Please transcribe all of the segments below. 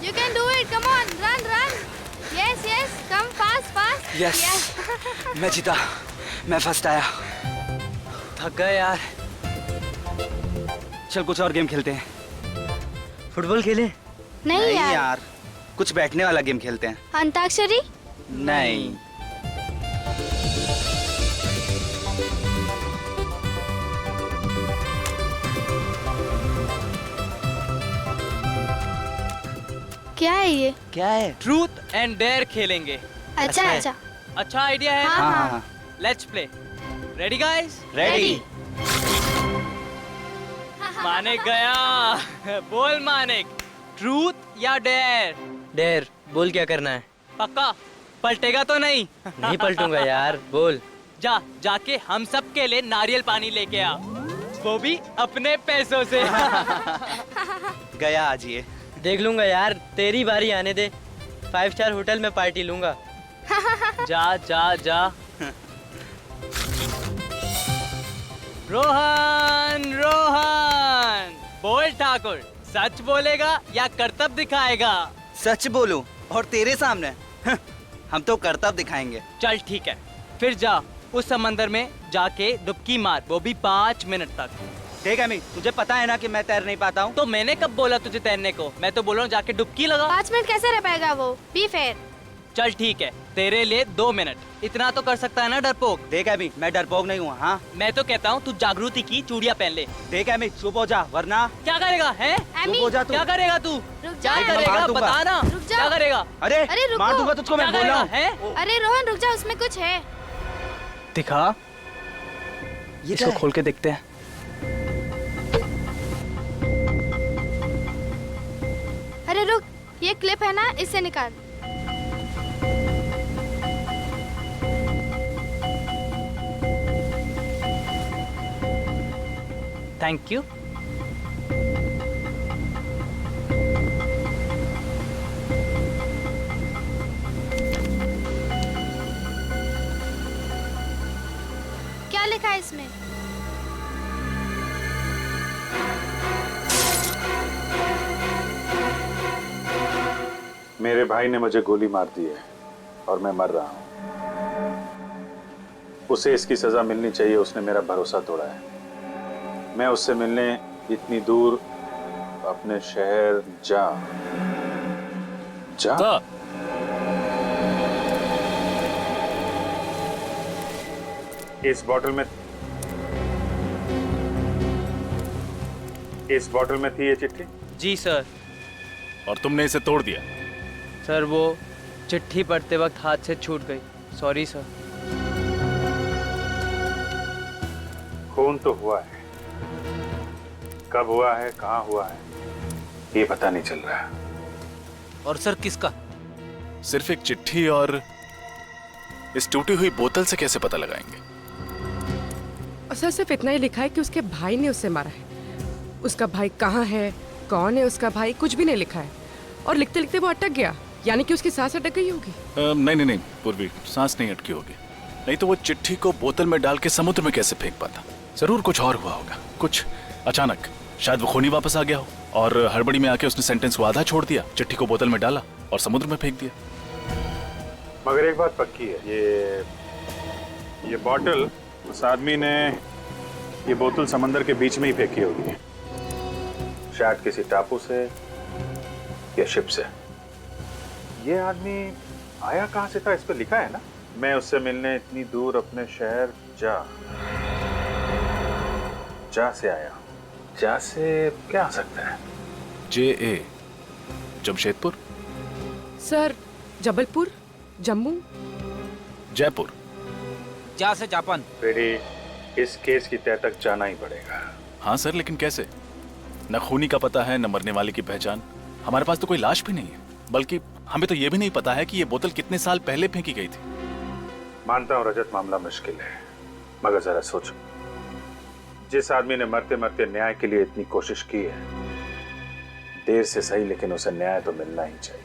You can do it. Come on, run. Yes, come fast. Yes. मैं जीता, मैं first आया। थक गए यार। चल कुछ और गेम खेलते हैं। फुटबॉल खेलें? नहीं यार, कुछ बैठने वाला गेम खेलते हैं। अंताक्षरी? नहीं। क्या है ये? क्या है? ट्रूथ एंड डेयर खेलेंगे। अच्छा। अच्छा आइडिया है। हाँ। Let's play. Ready guys? Ready. Manik गया। बोल मानिक, ट्रूथ या डेयर? डेर, बोल क्या करना है? पक्का पलटेगा तो नहीं? नहीं पलटूंगा यार, बोल। जाके हम सब के लिए नारियल पानी लेके आ, वो भी अपने पैसों से। गया आज ये। देख लूंगा यार, तेरी बारी आने दे। 5 स्टार होटल में पार्टी लूंगा। जा। रोहन, बोल ठाकुर, सच बोलेगा या करतब दिखाएगा? सच बोलूं और तेरे सामने? हम तो करतब दिखाएंगे। चल ठीक है, फिर जा उस समंदर में जाके डुबकी मार, वो भी 5 मिनट तक। ठीक है मी, तुझे पता है ना कि मैं तैर नहीं पाता हूँ। तो मैंने कब बोला तुझे तैरने को? मैं तो बोल रहा हूँ जाके डुबकी लगा। 5 मिनट कैसे रह पाएगा वो? Be fair. चल ठीक है, तेरे लिए 2 मिनट, इतना तो कर सकता है ना डरपोक? देख अभी, मैं डरपोक नहीं हूँ। हाँ, मैं तो कहता हूँ तू जागृति की चूड़ियाँ पहन ले। देख अभी, चुप हो जा वरना। क्या करेगा है? चुप हो जा तू। क्या करेगा तू? रुक जा। क्या करेगा मार दूंगा। बता ना। रुक जा। क्या करेगा? अरे रुको। मार दूंगा तुझको, मैं क्या बोल रहा करेगा हूँ। है? अरे रोहन रुक जा, उसमें कुछ है। दिखा, ये इसको क्या है? खोल के देखते हैं। अरे रुक, ये क्लिप है ना, इससे निकाल। Thank you. क्या लिखा है इसमें? मेरे भाई ने मुझे गोली मार दी है और मैं मर रहा हूं। उसे इसकी सजा मिलनी चाहिए, उसने मेरा भरोसा तोड़ा है। मैं उससे मिलने इतनी दूर अपने शहर जा। इस बॉटल में थी ये चिट्ठी? जी सर। और तुमने इसे तोड़ दिया? सर वो चिट्ठी पढ़ते वक्त हाथ से छूट गई, सॉरी सर। खून तो हुआ है, कब हुआ है, कहां हुआ है, ये पता नहीं चल रहा। और सर किसका? सिर्फ एक चिट्ठी और इस टूटी हुई बोतल से कैसे पता लगाएंगे? और सर सिर्फ इतना ही लिखा है कि उसके भाई ने उसे मारा है। उसका भाई कहाँ है, कौन है उसका भाई, कुछ भी नहीं लिखा है। और लिखते लिखते वो अटक गया, यानी कि उसकी सांस अटक गई होगी। नहीं पूर्वी, सांस नहीं अटकी होगी। नहीं तो वो चिट्ठी को बोतल में डाल के समुद्र में कैसे फेंक पाता? जरूर कुछ और हुआ होगा, कुछ अचानक। शायद वो खूनी वापस आ गया हो और हड़बड़ी में आके उसने सेंटेंस को आधा छोड़ दिया, चिट्ठी को बोतल में डाला और समुद्र में फेंक दिया। मगर एक बात पक्की है, ये बॉटल, उस आदमी ने ये बोतल समंदर के बीच में ही फेंकी होगी, शायद किसी टापू से या शिप से। ये आदमी आया कहां से था? इस पर लिखा है ना, मैं उससे मिलने इतनी दूर अपने शहर जा से आया। जा से क्या आ सकता है? JA, Jamshedpur, sir Jabalpur, Jammu, Jaipur. जा से जापान। बेटी, इस केस की तह तक जाना ही पड़ेगा। हाँ सर, लेकिन कैसे? न खूनी का पता है, न मरने वाले की पहचान। हमारे पास तो कोई लाश भी नहीं है, बल्कि हमें तो ये भी नहीं पता है कि ये बोतल कितने साल पहले फेंकी गई थी। मानता हूँ रजत, मामला मुश्किल है, मगर जरा सोचो, जिस आदमी ने मरते मरते न्याय के लिए इतनी कोशिश की है, देर से सही लेकिन उसे न्याय तो मिलना ही चाहिए।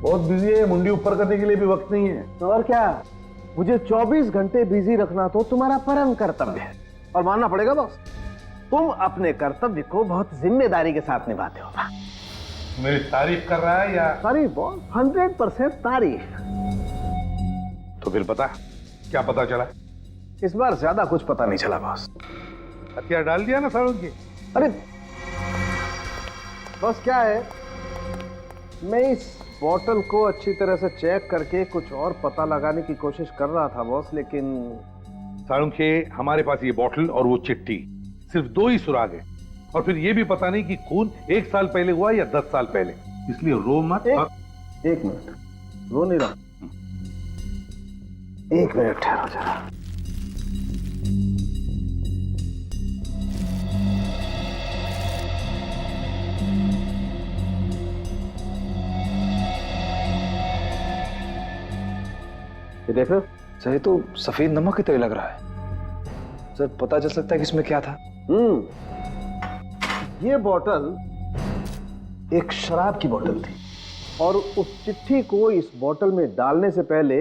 बहुत बिजी है, मुंडी ऊपर करने के लिए भी वक्त नहीं है। तो और क्या, मुझे 24 घंटे बिजी रखना तो तुम्हारा परम कर्तव्य है, और मानना पड़ेगा बॉस, तुम अपने कर्तव्य को बहुत जिम्मेदारी के साथ निभाते हो। मेरी तारीफ कर रहा है या? तारीफ बॉस, 100% तारीफ। तो फिर पता क्या पता चला? इस बार ज्यादा कुछ पता नहीं चला बॉस। हथियार डाल दिया ना सारों की। अरे बस क्या है, मैं इस बोतल को अच्छी तरह से चेक करके कुछ और पता लगाने की कोशिश कर रहा था बॉस, लेकिन सारुंखे, हमारे पास ये बोतल और वो चिट्ठी, सिर्फ 2 ही सुराग है, और फिर ये भी पता नहीं कि खून 1 साल पहले हुआ या 10 साल पहले, इसलिए रो मत। एक मिनट, रो नहीं रहा, 1 मिनट ठहरो जरा। ये देख रहे हो? सर, ये तो सफेद नमक की तरह लग रहा है। सर, पता चल सकता है कि इसमें क्या था? ये बोतल एक शराब की बोतल थी, और उस चिट्ठी को इस बोतल में डालने से पहले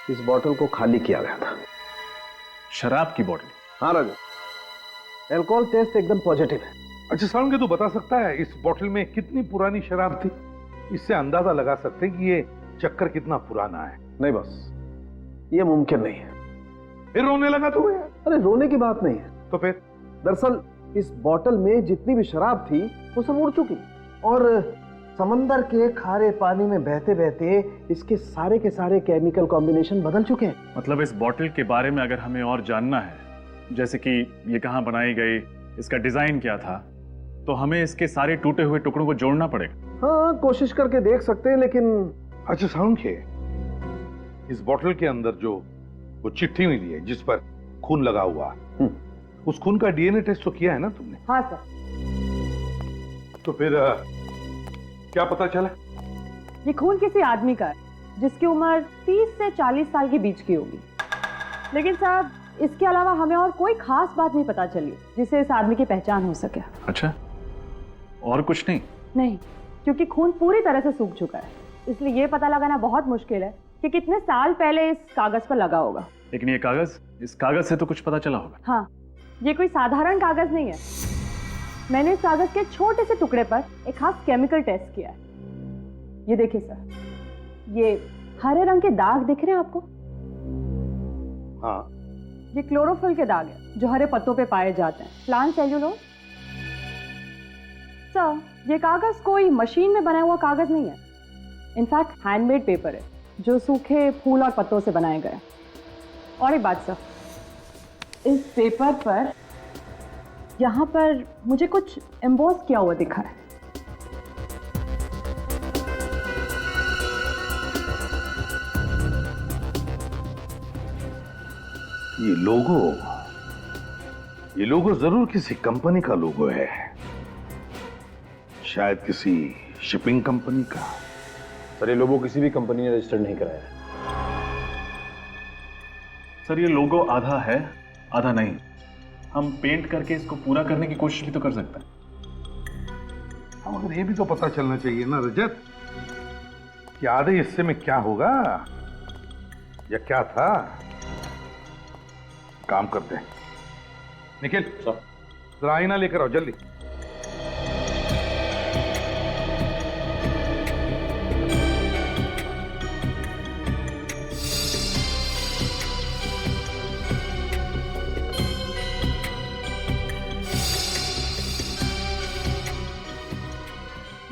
इस बोतल को खाली किया गया था। शराब की बोतल? हाँ राजू, अल्कोहल टेस्ट एकदम पॉजिटिव है। अच्छा सारुंखे, तू बता सकता है इस बोतल में कितनी पुरानी शराब थी? इससे अंदाजा लगा सकते हैं कि ये चक्कर कितना पुराना है। नहीं बस, ये मुमकिन नहीं है। फिर रोने लगा तू यार? अरे रोने की बात नहीं है। तो फिर? दरअसल इस बोतल में जितनी भी शराब थी वो सब उड़ चुकी, और समंदर के खारे पानी में बहते बहते इसके सारे के सारे केमिकल कॉम्बिनेशन बदल चुके हैं। मतलब इस बोतल के बारे में अगर हमें और जानना है, जैसे कि ये कहाँ बनाई गई, इसका डिजाइन क्या था, तो हमें इसके सारे टूटे हुए टुकड़ों को जोड़ना पड़ेगा। हाँ, कोशिश करके देख सकते हैं, लेकिन अच्छा सारुंखे, इस बोतल के अंदर जो वो चिट्ठी मिली है जिस पर खून लगा हुआ, उस खून का डीएनए टेस्ट तो किया है ना तुमने? हाँ सर। तो फिर क्या पता चला? ये खून किसी आदमी का है जिसकी उम्र 30 से 40 साल के बीच की होगी। लेकिन साहब, इसके अलावा हमें और कोई खास बात नहीं पता चली जिससे इस आदमी की पहचान हो सके। अच्छा, और कुछ नहीं? नहीं, क्योंकि खून पूरी तरह से सूख चुका है, इसलिए ये पता लगाना बहुत मुश्किल है कि कितने साल पहले इस कागज पर लगा होगा। लेकिन ये कागज, इस कागज से तो कुछ पता चला होगा। हाँ, ये कोई साधारण कागज नहीं है। मैंने इस कागज के छोटे से टुकड़े पर एक खास केमिकल टेस्ट किया है। ये देखिए सर, ये हरे रंग के दाग दिख रहे हैं आपको? हाँ। ये क्लोरोफिल के दाग है जो हरे पत्तों पे पाए जाते हैं, प्लांट सेल्यूलोज। सर, ये कागज कोई मशीन में बनाया हुआ कागज नहीं है, इनफैक्ट हैंडमेड पेपर है जो सूखे फूल और पत्तों से बनाए गए। और एक बात सर, इस पेपर पर यहाँ पर मुझे कुछ एम्बोस किया हुआ दिखा है। ये लोगो जरूर किसी कंपनी का लोगो है, शायद किसी शिपिंग कंपनी का। सर, ये लोगो किसी भी कंपनी ने रजिस्टर्ड नहीं कराया है। सर, ये लोगो आधा है आधा नहीं। हम पेंट करके इसको पूरा करने की कोशिश भी तो कर सकते हैं। हाँ, मगर ये भी तो पता चलना चाहिए ना रजत कि आधे हिस्से में क्या होगा या क्या था। काम करते हैं, निखिल जरा आईना लेकर आओ जल्दी।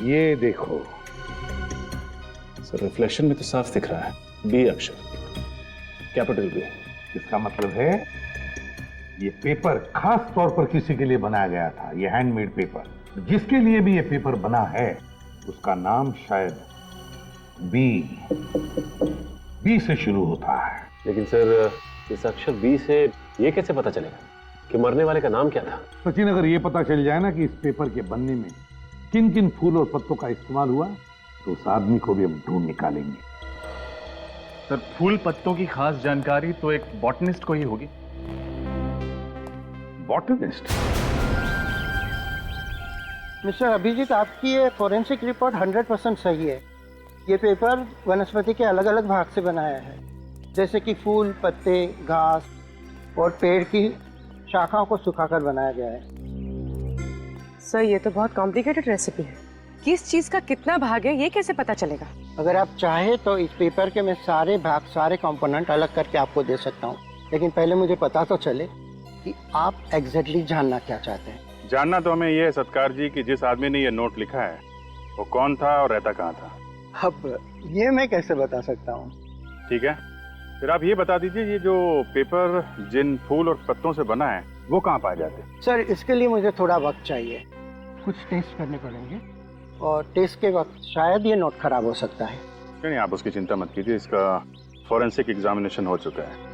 ये देखो सर, रिफ्लेक्शन में तो साफ दिख रहा है बी अक्षर, कैपिटल बी। इसका मतलब है ये पेपर खास तौर पर किसी के लिए बनाया गया था। ये हैंडमेड पेपर, जिसके लिए भी ये पेपर बना है उसका नाम शायद बी से शुरू होता है। लेकिन सर, इस अक्षर बी से ये कैसे पता चलेगा कि मरने वाले का नाम क्या था? सचिन, अगर ये पता चल जाए ना कि इस पेपर के बनने में किन किन फूल और पत्तों का इस्तेमाल हुआ, तो उस आदमी को भी हम ढूंढ निकालेंगे। सर, फूल पत्तों की खास जानकारी तो एक बॉटनिस्ट को ही होगी। बॉटनिस्ट? मिस्टर अभिजीत, आपकी ये फोरेंसिक रिपोर्ट 100% सही है। ये पेपर वनस्पति के अलग अलग भाग से बनाया है, जैसे कि फूल, पत्ते, घास और पेड़ की शाखाओं को सुखाकर बनाया गया है। सर ये तो बहुत कॉम्प्लिकेटेड रेसिपी है, किस चीज का कितना भाग है ये कैसे पता चलेगा? अगर आप चाहे तो इस पेपर के मैं सारे भाग, सारे कंपोनेंट अलग करके आपको दे सकता हूँ, लेकिन पहले मुझे पता तो चले कि आप एग्जैक्टली जानना क्या चाहते हैं। जानना तो हमें ये है सत्कार जी कि जिस आदमी ने ये नोट लिखा है वो कौन था और रहता कहाँ था। अब ये मैं कैसे बता सकता हूँ? ठीक है, फिर आप ये बता दीजिए ये जो पेपर जिन फूल और पत्तों से बना है वो कहाँ पाए जाते हैं? सर इसके लिए मुझे थोड़ा वक्त चाहिए, कुछ टेस्ट करने पड़ेंगे और टेस्ट के वक्त शायद ये नोट खराब हो सकता है। नहीं, आप उसकी चिंता मत कीजिए, इसका फॉरेंसिक एग्जामिनेशन हो चुका है।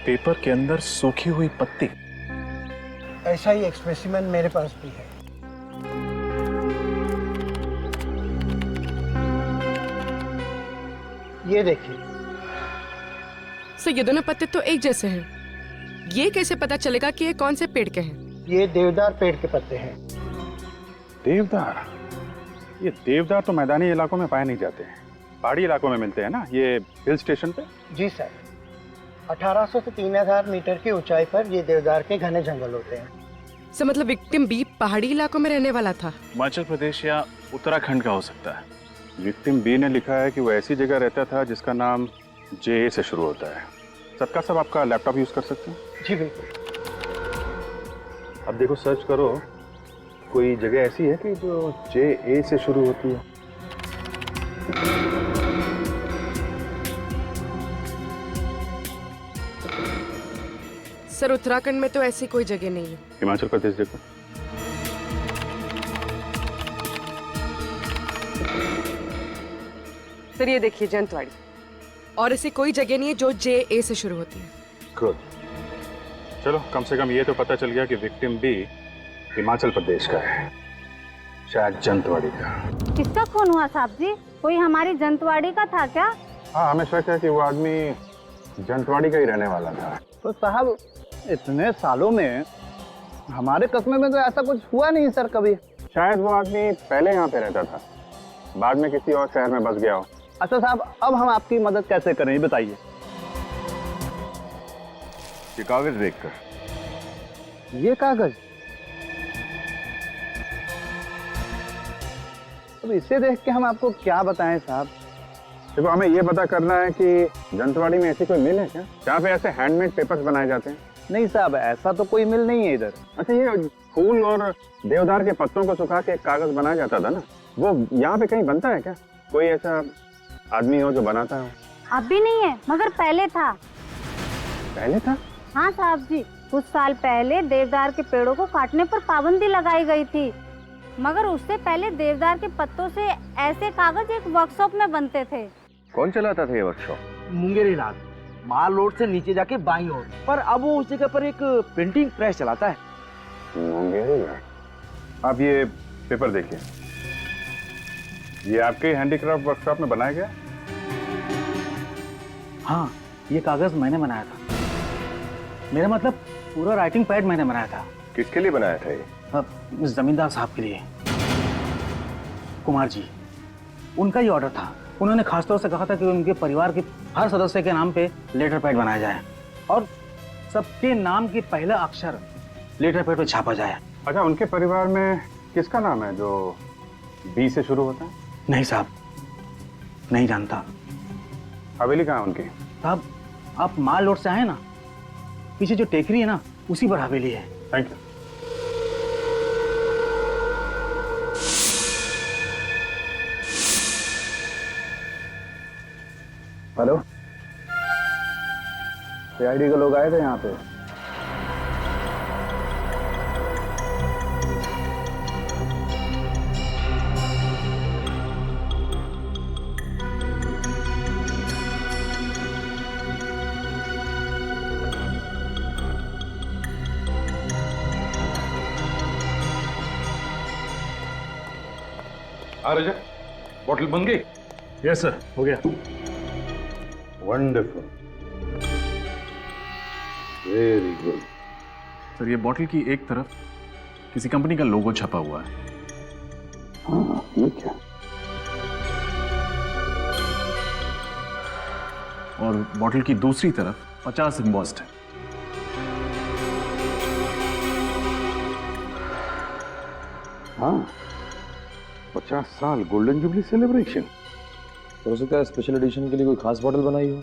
पेपर के अंदर सूखी हुई पत्ती। ऐसा ही एक स्पेसिमेन मेरे पास भी है। ये देखिए। सर ये दोनों पत्ते तो एक जैसे हैं, ये कैसे पता चलेगा कि ये कौन से पेड़ के हैं? ये देवदार पेड़ के पत्ते हैं। देवदार? ये देवदार तो मैदानी इलाकों में पाए नहीं जाते हैं, पहाड़ी इलाकों में मिलते हैं ना, ये हिल स्टेशन पे। जी सर, 1800 से 3000 मीटर की ऊंचाई पर ये देवदार के घने जंगल होते हैं। सर मतलब विक्टिम बी पहाड़ी इलाकों में रहने वाला था? हिमाचल प्रदेश या उत्तराखंड का हो सकता है। विक्टिम बी ने लिखा है कि वो ऐसी जगह रहता था जिसका नाम JA से शुरू होता है। सत्कार साहब आपका लैपटॉप यूज कर सकते हैं? जी बिल्कुल। अब देखो सर्च करो, कोई जगह ऐसी है कि जो JA से शुरू होती है? सर उत्तराखंड में तो ऐसी कोई जगह नहीं है। हिमाचल प्रदेश देखो। सर ये देखिए जंतवाड़ी, और ऐसी कोई जगह नहीं है जो JA से शुरू होती है। गुड, चलो कम से कम ये तो पता चल गया कि विक्टिम बी हिमाचल प्रदेश का है, शायद जंतवाड़ी का। किसका खून हुआ साहब जी? कोई हमारी जंतवाड़ी का था क्या? हाँ, हमें शक है कि वो आदमी जंतवाड़ी का ही रहने वाला था। तो साहब इतने सालों में हमारे कस्बे में तो ऐसा कुछ हुआ नहीं सर कभी। शायद वो आदमी पहले यहाँ पे रहता था, बाद में किसी और शहर में बस गया हो। अच्छा साहब, अब हम आपकी मदद कैसे करें ये बताइए। ये कागज देखकर। ये कागज? अब इसे देख के हम आपको क्या बताएं साहब। देखो हमें ये पता करना है कि जंतवाड़ी में ऐसी कोई मिल है क्या जहाँ पे ऐसे हैंडमेड पेपर्स बनाए जाते हैं? नहीं साहब, ऐसा तो कोई मिल नहीं है इधर। अच्छा, ये फूल और देवदार के पत्तों को सुखा के कागज बनाया जाता था ना, वो यहाँ पे कहीं बनता है क्या? कोई ऐसा आदमी हो जो बनाता हो? अब भी नहीं है, मगर पहले था। पहले था? हाँ साहब जी, कुछ साल पहले देवदार के पेड़ों को काटने पर पाबंदी लगाई गई थी, मगर उससे पहले देवदार के पत्तों से ऐसे कागज एक वर्कशॉप में बनते थे। कौन चलाता था ये वर्कशॉप? मुंगेरी लाल, माल रोड से नीचे जाके बाईं ओर। पर अब वो उस जगह पर एक प्रिंटिंग प्रेस चलाता है। मुंगेरी लाल। आप ये पेपर देखिए, ये आपके हैंडीक्राफ्ट वर्कशॉप में बनाया गया? हाँ, ये कागज मैंने बनाया था। मेरा मतलब पूरा राइटिंग पैड मैंने बनाया था। किसके लिए बनाया था ये? जमींदार साहब के लिए, कुमार जी, उनका ही ऑर्डर था। उन्होंने खासतौर से कहा था कि उनके परिवार के हर सदस्य के नाम पे लेटर पैड बनाया जाए और सबके नाम की पहला अक्षर लेटर पैड पे छापा जाए। अच्छा, उनके परिवार में किसका नाम है जो बी से शुरू होता है? नहीं साहब, नहीं जानता। हवेली कहाँ है उनकी? साहब आप माल रोड से आए ना, पीछे जो टेकरी है ना उसी पर हवेली है। Thank you. हेलो, सीआईडी के लोग आए थे यहाँ पे। रजा, बॉटल बन गई? यस सर, हो गया। Wonderful, very good. सर ये बॉटल की एक तरफ किसी कंपनी का लोगो छपा हुआ है। हाँ ठीक है। और बॉटल की दूसरी तरफ 50 एम्बॉस्ड है। हाँ, 50 साल गोल्डन जुबली सेलिब्रेशन। हो सकता है स्पेशल एडिशन के लिए कोई खास बॉटल बनाई हो।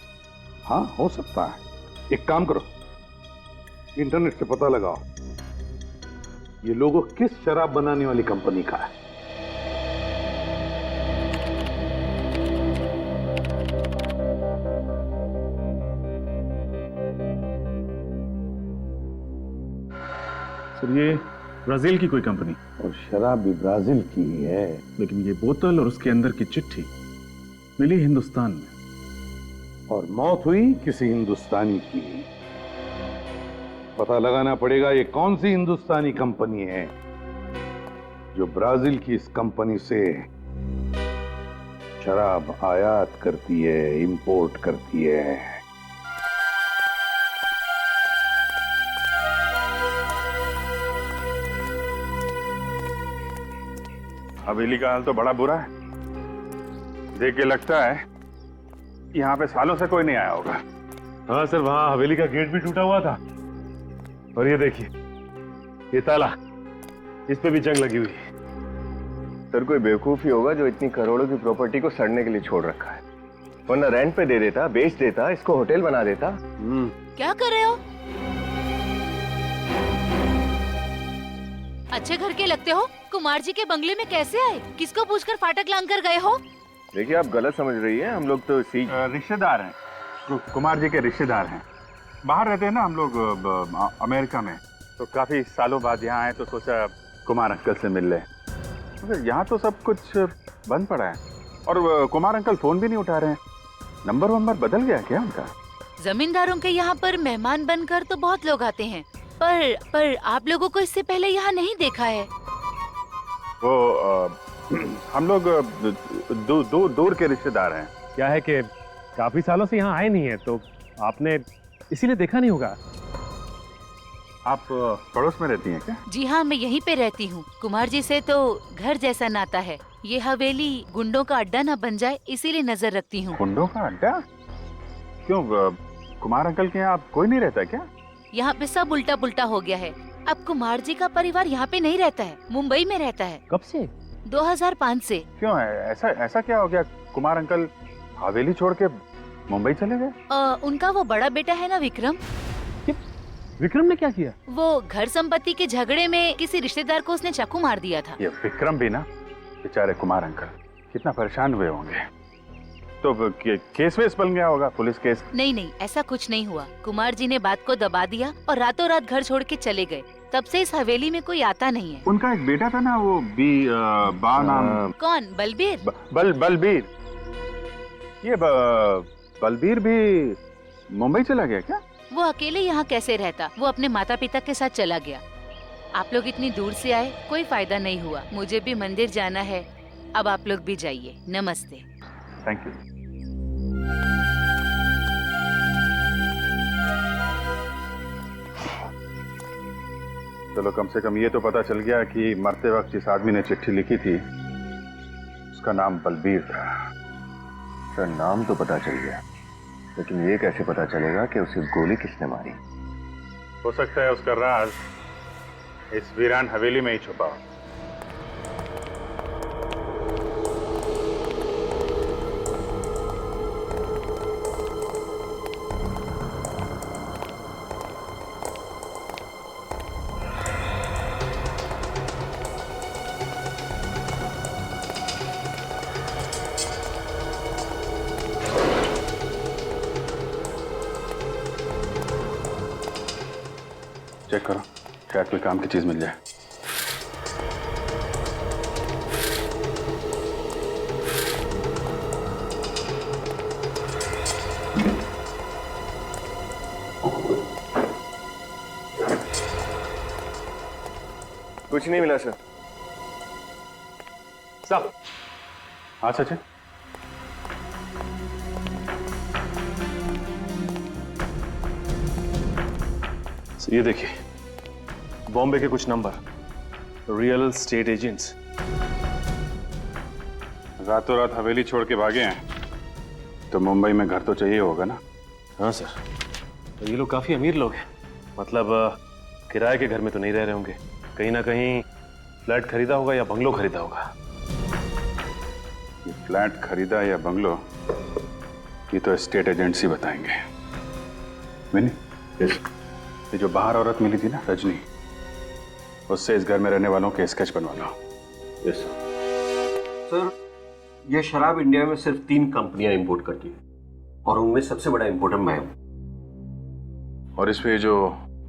हाँ हो सकता है। एक काम करो, इंटरनेट से पता लगाओ ये लोगो किस शराब बनाने वाली कंपनी का है। सर ये ब्राजील की कोई कंपनी, और शराब भी ब्राजील की ही है। लेकिन ये बोतल और उसके अंदर की चिट्ठी मिली हिंदुस्तान में, और मौत हुई किसी हिंदुस्तानी की। पता लगाना पड़ेगा ये कौन सी हिंदुस्तानी कंपनी है जो ब्राजील की इस कंपनी से शराब आयात करती है, इंपोर्ट करती है। हवेली का हाल तो बड़ा बुरा है। देख के लगता है यहाँ पे सालों से कोई नहीं आया होगा। हाँ सर, वहाँ हवेली का गेट भी टूटा हुआ था। और ये देखिए, ये ताला, इस पे भी जंग लगी हुई है। सर कोई बेवकूफ ही होगा जो इतनी करोड़ों की प्रॉपर्टी को सड़ने के लिए छोड़ रखा है, वरना रेंट पे दे देता, बेच देता, इसको होटल बना देता। क्या कर रहे हो? अच्छे घर के लगते हो। कुमार जी के बंगले में कैसे आए? किसको पूछकर फाटक लांग कर गए हो? देखिए आप गलत समझ रही हैं, हम लोग तो रिश्तेदार हैं, कुमार जी के रिश्तेदार हैं। बाहर रहते हैं ना हम लोग अमेरिका में, तो काफी सालों बाद यहाँ आए तो सोचा कुमार अंकल से मिल ले। मगर यहाँ तो सब कुछ बंद पड़ा है और कुमार अंकल फोन भी नहीं उठा रहे हैं। नंबर वंबर बदल गया क्या उनका? जमींदारों के यहाँ पर मेहमान बनकर तो बहुत लोग आते हैं, पर आप लोगों को इससे पहले यहाँ नहीं देखा है। वो हम लोग दूर के रिश्तेदार हैं। क्या है कि काफी सालों से यहाँ आए नहीं है, तो आपने इसीलिए देखा नहीं होगा। आप पड़ोस में रहती हैं क्या? जी हाँ, मैं यहीं पे रहती हूँ। कुमार जी से तो घर जैसा नाता है। ये हवेली गुंडों का अड्डा ना बन जाए, इसीलिए नजर रखती हूँ। गुंडों का अड्डा? क्यों, कुमार अंकल के यहाँ कोई नहीं रहता क्या? यहाँ पे सब उल्टा पुल्टा हो गया है। अब कुमार जी का परिवार यहाँ पे नहीं रहता है, मुंबई में रहता है। कब से? 2005 से। क्यों है ऐसा क्या हो गया? कुमार अंकल हवेली छोड़ के मुंबई चले गए? उनका वो बड़ा बेटा है ना विक्रम। विक्रम ने क्या किया? वो घर संपत्ति के झगड़े में किसी रिश्तेदार को उसने चाकू मार दिया था। ये विक्रम भी ना, बेचारे कुमार अंकल कितना परेशान हुए होंगे। तो केस वेस बन गया होगा, पुलिस केस? नहीं, ऐसा कुछ नहीं हुआ। कुमार जी ने बात को दबा दिया और रातों रात घर छोड़ के चले गए। तब से इस हवेली में कोई आता नहीं है। उनका एक बेटा था ना, वो बा नाम। कौन? बलबीर? बलबीर। ये बलबीर भी मुंबई चला गया क्या? वो अकेले यहाँ कैसे रहता? वो अपने माता पिता के साथ चला गया। आप लोग इतनी दूर से आए, कोई फायदा नहीं हुआ। मुझे भी मंदिर जाना है, अब आप लोग भी जाइए। नमस्ते। Thank you. चलो कम से कम ये तो पता चल गया कि मरते वक्त जिस आदमी ने चिट्ठी लिखी थी उसका नाम बलबीर था। सर नाम तो पता चल गया, लेकिन ये कैसे पता चलेगा कि उसे गोली किसने मारी? हो सकता है उसका राज इस वीरान हवेली में ही छुपा हो। चेक करो, शायद कोई काम की चीज मिल जाए। कुछ नहीं मिला सर। सब? हाँ सचिन। ये देखिए, बॉम्बे के कुछ नंबर, रियल स्टेट एजेंट्स। रातों रात हवेली छोड़ के भागे हैं तो मुंबई में घर तो चाहिए होगा ना? हाँ सर, तो ये लोग काफी अमीर लोग हैं। मतलब किराए के घर में तो नहीं रह रहे होंगे, कहीं ना कहीं फ्लैट खरीदा होगा या बंगलो खरीदा होगा। ये फ्लैट खरीदा या बंगलो, ये तो स्टेट एजेंट्स ही बताएंगे। मैंने ये जो बाहर औरत मिली थी ना, रजनी, उससे इस घर में रहने वालों के स्केच बनवा लो। Yes sir. सर, ये शराब इंडिया में सिर्फ 3 कंपनियां इंपोर्ट करती हैं और उनमें सबसे बड़ा इंपोर्टर मैं हूं। और इस पे जो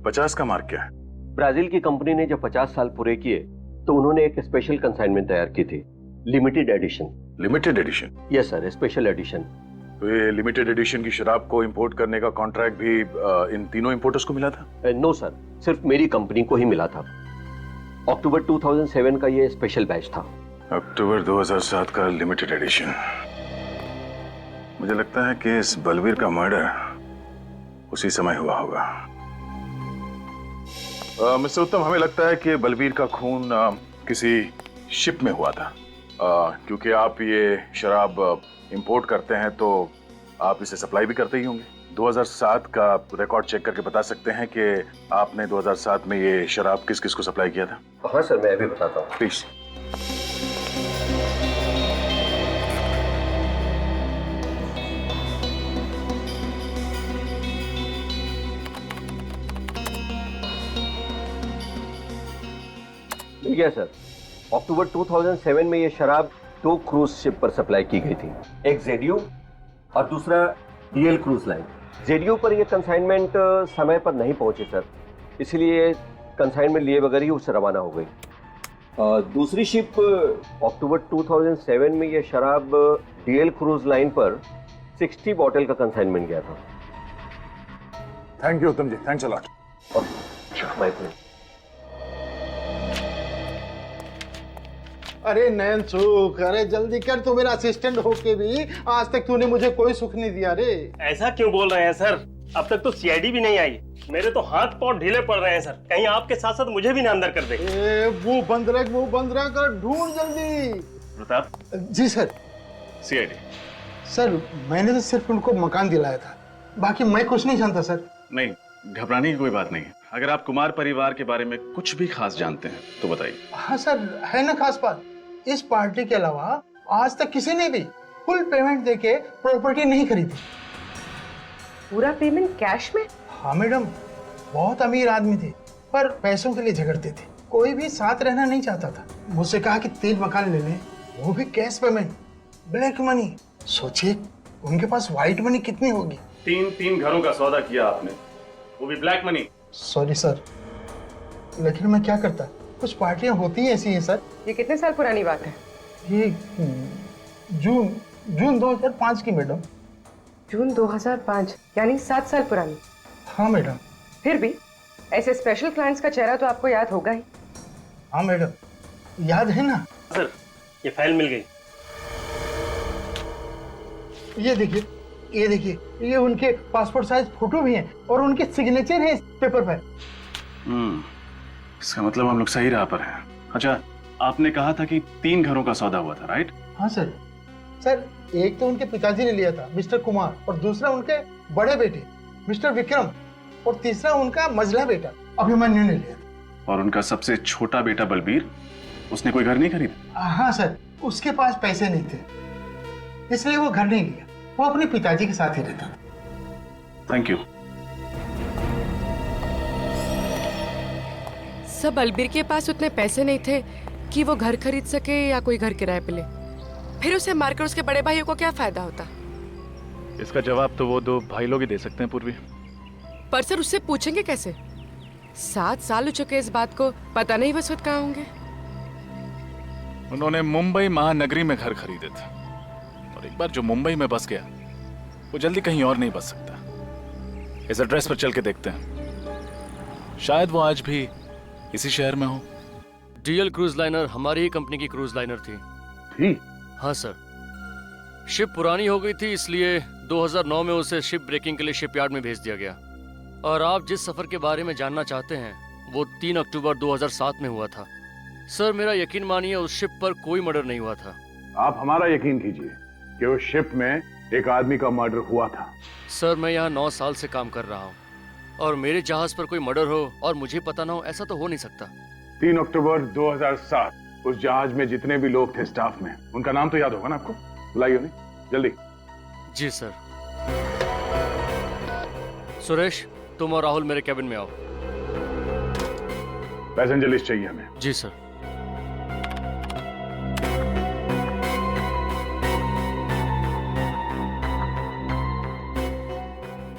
50 का मार्क क्या है? ब्राजील की कंपनी ने जब 50 साल पूरे किए तो उन्होंने एक स्पेशल कंसाइनमेंट तैयार की थी, limited edition. Limited edition? Yes sir, special edition. तो ये लिमिटेड एडिशन की शराब को इंपोर्ट करने का कॉन्ट्रैक्ट भी इन तीनों इंपोर्टर्स को मिला था? नो सर, सिर्फ मेरी कंपनी को ही मिला था। अक्टूबर 2007 का ये स्पेशल बैच था। अक्टूबर 2007 का लिमिटेड एडिशन। मुझे लगता है कि इस बलवीर का मर्डर उसी समय हुआ होगा। मिस्टर उत्तम, हमें लगता है कि बलवीर का खून किसी शिप में हुआ था। क्योंकि आप ये शराब इंपोर्ट करते हैं तो आप इसे सप्लाई भी करते ही होंगे। 2007 का रिकॉर्ड चेक करके बता सकते हैं कि आपने 2007 में ये शराब किस किस को सप्लाई किया था? हाँ सर, मैं अभी बताता हूँ। प्लीज। मिल गया सर। अक्टूबर 2007 में ये शराब 2 क्रूज शिप पर सप्लाई की गई थी, एक जेडियो और दूसरा डीएल क्रूज लाइन। जेडियो पर ये कंसाइनमेंट समय पर नहीं पहुंचे सर, इसलिए कंसाइनमेंट लिए बगैर ही उससे रवाना हो गई। दूसरी शिप अक्टूबर 2007 में ये शराब डीएल क्रूज लाइन पर 60 बॉटल का कंसाइनमेंट गया था। Thank you Uttam ji, thanks a lot. My friend. अरे नयन सुख, अरे जल्दी कर, तू मेरा असिस्टेंट होके भी आज तक तूने मुझे कोई सुख नहीं दिया रे। ऐसा क्यों बोल रहे हैं सर? अब तक तो सीआईडी भी नहीं आई। मेरे तो हाथ पांव ढीले पड़ रहे हैं सर, कहीं आपके साथ साथ मुझे भी ना अंदर कर दे। वो बंद रख, ढूंढ जल्दी। प्रताप जी सर। सीआईडी सर, मैंने तो सिर्फ उनको मकान दिलाया था, बाकी मैं कुछ नहीं जानता सर। नहीं, घबराने की कोई बात नहीं है। अगर आप कुमार परिवार के बारे में कुछ भी खास जानते हैं तो बताइए। हाँ सर, है ना खास बात। इस पार्टी के अलावा आज तक किसी ने भी फुल पेमेंट देके प्रॉपर्टी नहीं खरीदी। पूरा पेमेंट कैश में? हाँ मैडम, बहुत अमीर आदमी थे पर पैसों के लिए झगड़ते थे। कोई भी साथ रहना नहीं चाहता था। मुझसे कहा कि 3 मकान ले लें, वो भी कैश पेमेंट, ब्लैक मनी। सोचिए उनके पास व्हाइट मनी कितनी होगी। 3 घरों का सौदा किया आपने, वो भी ब्लैक मनी। सॉरी सर, लेकिन मैं क्या करता, कुछ पार्टियां होती हैं ऐसी हैं सर। ये कितने साल पुरानी बात है? ये जून 2005 की मैडम। जून 2005 यानी 7 साल पुरानी। हाँ मैडम। फिर भी ऐसे स्पेशल क्लाइंट्स का चेहरा तो आपको याद होगा ही। हाँ मैडम, याद है ना। सर, ये फाइल मिल गई। ये देखिए, ये उनके पासपोर्ट साइज फोटो भी हैं और उनके सिग्नेचर हैं इस पेपर पर। इसका मतलब हम लोग सही राह पर हैं। अच्छा, आपने कहा था कि 3 घरों का सौदा हुआ था, राइट? हाँ सर। सर, एक तो उनके पिताजी ने लिया था, मिस्टर कुमार, और दूसरा उनके बड़े बेटे मिस्टर विक्रम, और तीसरा उनका मझला बेटा अभिमन्यु ने लिया था। और उनका सबसे छोटा बेटा बलबीर, उसने कोई घर नहीं खरीदा? हाँ सर, उसके पास पैसे नहीं थे, इसलिए वो घर नहीं लिया। वो अपने पिताजी के साथ ही रहता था। Thank you. सब बलबीर के पास उतने पैसे नहीं थे कि वो घर खरीद सके या कोई घर किराए पे ले। फिर उसे मारकर उसके बड़े भाइयों को क्या फायदा होता? इसका जवाब तो वो दो भाई लोग ही दे सकते हैं पूर्वी। पर सर उससे पूछेंगे कैसे? 7 साल हो चुके इस बात को, पता नहीं वह कहाँ होंगे। उन्होंने मुंबई महानगरी में घर खरीदे थे, और एक बार जो मुंबई में बस गया वो जल्दी कहीं और नहीं बस सकता। इस एड्रेस पर चल के देखते हैं, शायद वो आज भी इसी शहर में हो। डीएल क्रूज लाइनर हमारी ही कंपनी की क्रूज लाइनर थी। हाँ सर, शिप पुरानी हो गई थी, इसलिए 2009 में उसे शिप ब्रेकिंग के लिए शिपयार्ड में भेज दिया गया। और आप जिस सफर के बारे में जानना चाहते हैं वो 3 अक्टूबर 2007 में हुआ था। सर मेरा यकीन मानिए उस शिप पर कोई मर्डर नहीं हुआ था। आप हमारा यकीन कीजिए कि उस शिप में एक आदमी का मर्डर हुआ था। सर मैं यहाँ 9 साल से काम कर रहा हूँ और मेरे जहाज पर कोई मर्डर हो और मुझे पता ना हो, ऐसा तो हो नहीं सकता। 3 अक्टूबर 2007 उस जहाज में जितने भी लोग थे स्टाफ में, उनका नाम तो याद होगा ना आपको? बुलाइए उन्हें जल्दी। जी सर। सुरेश, तुम और राहुल मेरे कैबिन में आओ। पैसेंजर लिस्ट चाहिए हमें। जी सर।